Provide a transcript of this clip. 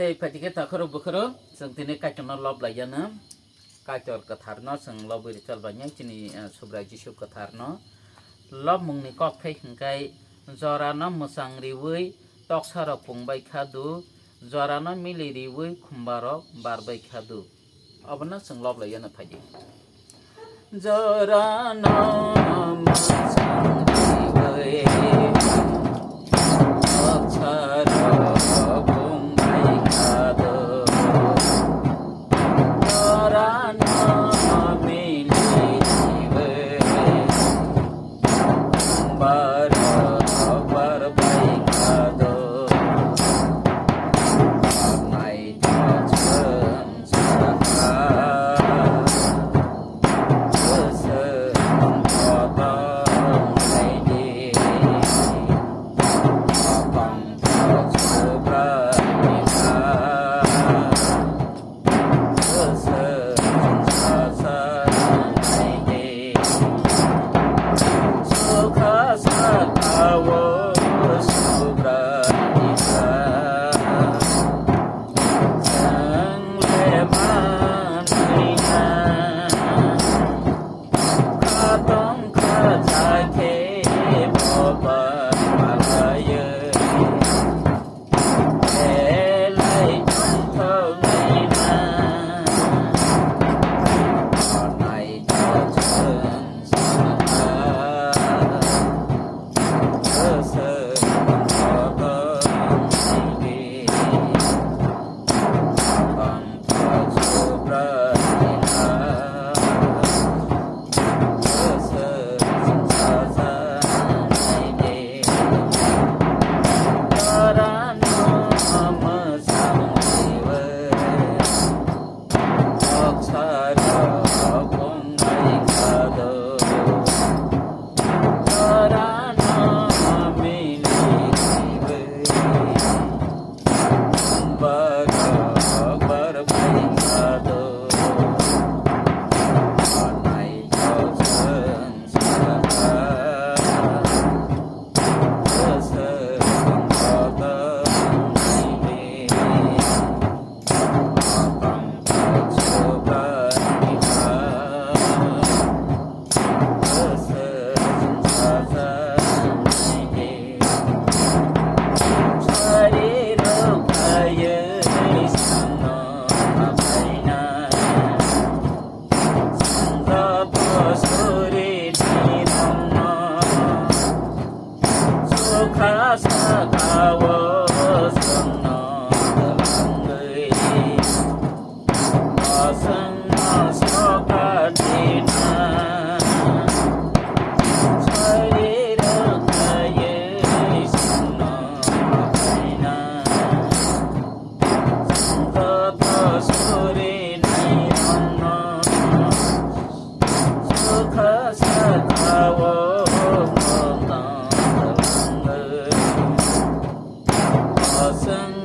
tê phải cái ta khâu bực khâu sừng thì này cái trong nó lọp lại giờ nữa cái chọn cái thar nó sừng lọp bị cho vào nhá chỉ này sụp lại chỉ sụp cái thar nó lọp mùng này có cái do ra nó một sang đi với tóc sa ra cùng bay khá đủ do ra nó mi đi với khum baro bar bay khá đủ अब ना sừng lọp lại giờ nó phải gì do ra nó một sang đi với tóc sa ra cùng bay khá đủ do ra nó mi đi với khum baro bar bay khá đủ Sing